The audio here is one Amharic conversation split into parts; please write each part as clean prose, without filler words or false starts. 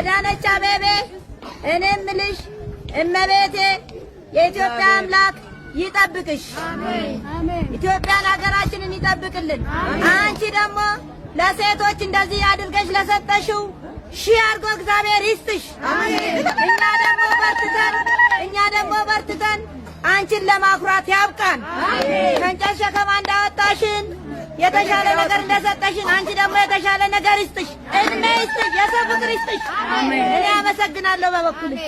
አዳነች አቤቤ እኔም ልሽ እመቤቴ የኢትዮጵያ አምላክ ይጠብቅሽ። አሜን። ኢትዮጵያን ሀገራችንን ይጠብቅልን። አንቺ ደግሞ ለሴቶች እንደዚህ አድርገሽ ለሰጠሽው ሺህ አድርጎ እግዚአብሔር ይስጥሽ። አሜን። እኛ ደግሞ በርትተን አንቺን ለማኩራት ያብቃን። አሜን። ከእንጨት ሸከማ እንዳወጣሽን የተሻለ ነገር እንደሰጠሽን አንቺ ደግሞ የተሻለ ነገር ይስጥሽ፣ እድሜ ይስጥሽ፣ የሰው ፍቅር ይስጥሽ። አሜን። እኔ አመሰግናለሁ በበኩልሽ።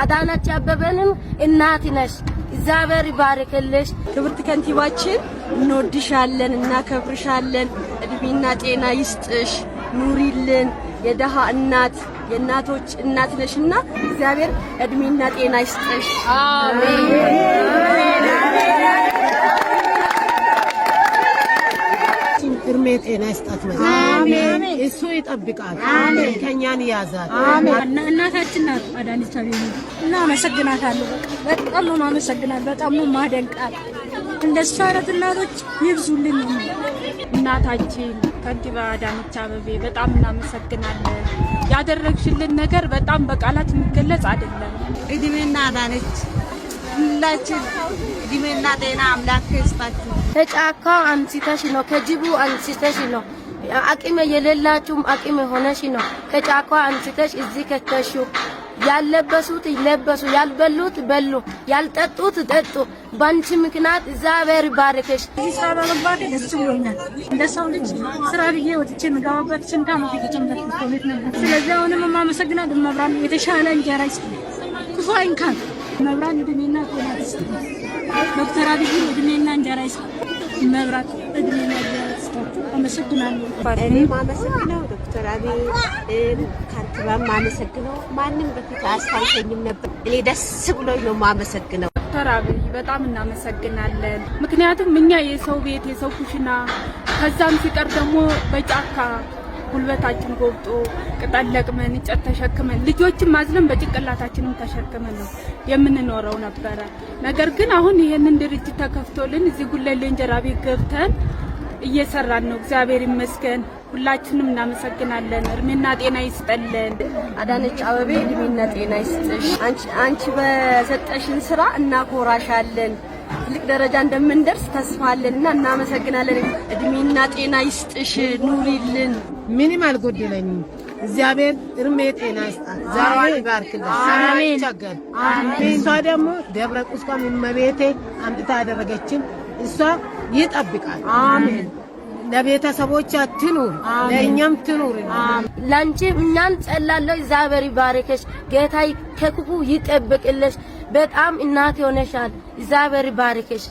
አዳነች አበበንም እናት ነሽ፣ እግዚአብሔር ይባርክልሽ። ክብርት ከንቲባችን እንወድሻለን፣ እናከብርሻለን። እድሜና ጤና ይስጥሽ፣ ኑሪልን። የደሃ እናት የእናቶች እናት ነሽና እግዚአብሔር እድሜና ጤና ይስጥሽ። አሜን። እድሜ ጤና ይስጣት። አሜን። እሱ ይጠብቃት። አሜን። ከኛን ያዛት። አሜን። እናታችን ናት አዳነች አቤቤ እና አመሰግናታለሁ። በጣም ነው ማመሰግናት፣ በጣም ነው ማደንቃት። እንደሷ አይነት እናቶች ይብዙልን። እናታችን ከንቲባ አዳነች አቤቤ በጣም እናመሰግናለን። ያደረግሽልን ነገር በጣም በቃላት የሚገለጽ አይደለም። እድሜና አዳነች ሁላችን እድሜና ጤና አምላክ ይስጣችሁ። ከጫካው አንስተሽ ነው፣ ከጅቡ አንስተሽ ነው፣ አቅም የሌላችሁም አቅም ሆነሽ ነው። ከጫካው አንስተሽ እዚህ ከተሹ። ያለበሱት ይለበሱ፣ ያልበሉት በሉ፣ ያልጠጡት ጠጡ። ባንቺ ምክንያት እግዚአብሔር ይባርክሽ። እዚህ ስራ በመግባቴ ደስ ብሎኛል። እንደ ሰው ልጅ ስራ ብዬ ወጥቼ የምገባበት ስንት ዓመት የተጨመረበት ኮሌት ነበር። ስለዚህ አሁንም የማመሰግናት መብራን የተሻለ እንጀራ ይስጥ፣ ክፉ አይንካት። መብራን እድሜና ጤና ይስጥ። ዶክተር አብይ እድሜና እንጀራ ይስጥ። መብራት እድሜና እንጀራ ይስጥ። አመሰግናለሁ። እኔ ማመሰግነው ዶክተር አብይ ካንቲባም ማመሰግነው። ማንም በፊት አስታውሰኝም ነበር። እኔ ደስ ብሎኝ ነው ማመሰግነው። ዶክተር አብይ በጣም እናመሰግናለን። ምክንያቱም እኛ የሰው ቤት የሰው ኩሽና ከዛም ሲቀር ደግሞ በጫካ ጉልበታችን ጎብጦ ቅጠል ለቅመን እንጨት ተሸክመን ልጆችን ማዝለን በጭንቅላታችንም ተሸክመን ነው የምንኖረው ነበረ። ነገር ግን አሁን ይሄንን ድርጅት ተከፍቶልን እዚህ ጉለሌ እንጀራ ቤት ገብተን እየሰራን ነው። እግዚአብሔር ይመስገን። ሁላችንም እናመሰግናለን። እድሜና ጤና ይስጠልን። አዳነች አቤቤ እድሜና ጤና ይስጥሽ። አንቺ በሰጠሽን ስራ እናኮራሻለን። ትልቅ ደረጃ እንደምንደርስ ተስፋ አለንና እናመሰግናለን። እድሜና ጤና ይስጥሽ፣ ኑሪልን። ምንም አልጎደለኝም። እግዚአብሔር እድሜ ጤና ይስጣት፣ ዛሬ ይባርክልሽ። አሜን። እሷ ደግሞ ደብረ ቁስቋም እመቤቴ አምጥታ ያደረገችን እሷ ይጠብቃል። አሜን። ለቤተሰቦቿ ትኑር፣ ለእኛም ትኑር። ላንቺ እኛን ጸላለሁ። እግዚአብሔር ይባርክሽ፣ ጌታ ከክፉ ይጠብቅልሽ። በጣም እናት ሆነሻል። እግዚአብሔር ይባርክሽ።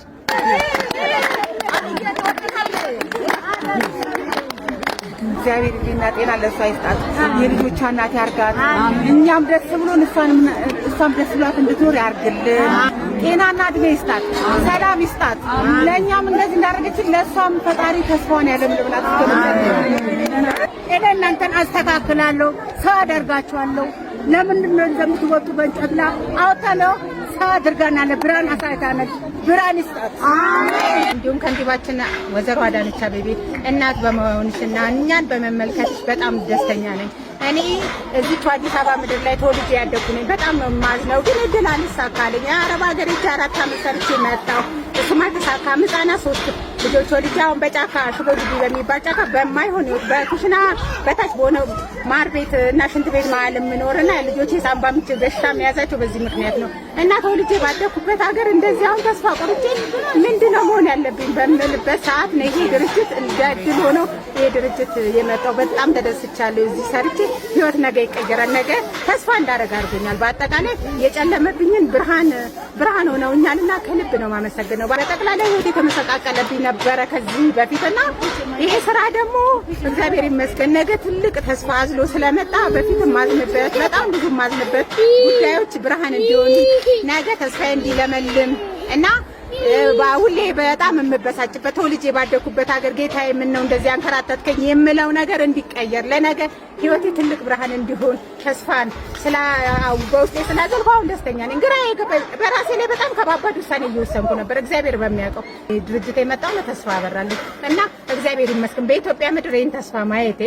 እግዚአብሔር እድሜና ጤና ለእሷ ይስጣት፣ የልጆቿ እናት ያርጋት። እኛም ደስ ብሎን እሷም ደስ ብሏት እንድትኖር ያርግልን። ጤናና እድሜ ይስጣት፣ ሰላም ይስጣት። ለእኛም እንደዚህ እንዳደረገችን ለእሷም ፈጣሪ ተስፋውን ያለምልብላት። እኔ እናንተን አስተካክላለሁ፣ ሰው አደርጋችኋለሁ። ለምንድን ነው እንደምትወጡ በእንጨትላ አውጣለሁ። ሰው አድርጋናለ፣ ብርሃን አሳይታናል። ብርሃን ይስጣት። እንዲሁም ከንቲባችን ወይዘሮ አዳነች አቤቤ እናት በመሆንሽና እኛን በመመልከትሽ በጣም ደስተኛ ነኝ። እኔ እዚህ አዲስ አበባ ምድር ላይ ተወልጄ ያደግኩ ነኝ። በጣም ነው የማዝነው፣ ግን እድል አልሳካልኝ። የአረብ ሀገር ሄጄ 4 ዓመት ሰርቼ መጣሁ። እሱም አልተሳካም። ሕፃናት 3 ልጆች ወልጄ አሁን በጫካ ሽቦ ግቢ በሚባል ጫካ በማይሆን ህይወት በኩሽና በታች በሆነ ማር ቤት እና ሽንት ቤት መሀል የምኖርና ልጆቼ ሳምባ ምች በሽታ የሚያዛቸው በዚህ ምክንያት ነው። እና ተወልጄ ባደግኩበት ሀገር እንደዚህ አሁን ተስፋ ቆርጬ ምንድነው መሆን ያለብኝ በምልበት ሰዓት ነው ይሄ ድርጅት እንደ እድል ሆኖ ይሄ ድርጅት የመጣው። በጣም ተደስቻለሁ። እዚህ ሰርቼ ህይወት ነገ ይቀየራል፣ ነገ ተስፋ እንዳደረግ አድርጎኛል። በአጠቃላይ የጨለመብኝን ብርሃን ሆነውኛልና ከልብ ነው ማመሰግነው። በጠቅላላ ህይወት የተመሰቃቀለብኝ ነበረ ከዚህ በፊትና ይሄ ስራ ደግሞ እግዚአብሔር ይመስገን ነገ ትልቅ ተስፋ አዝሎ ስለመጣ በፊት ማዝንበት በጣም ብዙ ማዝንበት ጉዳዮች ብርሃን እንዲሆኑ ነገ ተስፋ እንዲለመልም እና ሁሌ በጣም የምበሳጭበት ተወልጄ ባደኩበት ሀገር ጌታዬ ምን ነው እንደዚህ አንከራተትከኝ የምለው ነገር እንዲቀየር ለነገ ህይወቴ ትልቅ ብርሃን እንዲሆን ተስፋን በውስጤ ስላዘልኩ አሁን ደስተኛ ነኝ። ግራ በራሴ ላይ በጣም ከባባድ ውሳኔ እየወሰንኩ ነበር። እግዚአብሔር በሚያውቀው ድርጅት የመጣው ተስፋ አበራለሁ እና እግዚአብሔር ይመስገን በኢትዮጵያ ምድር ይህን ተስፋ ማየቴ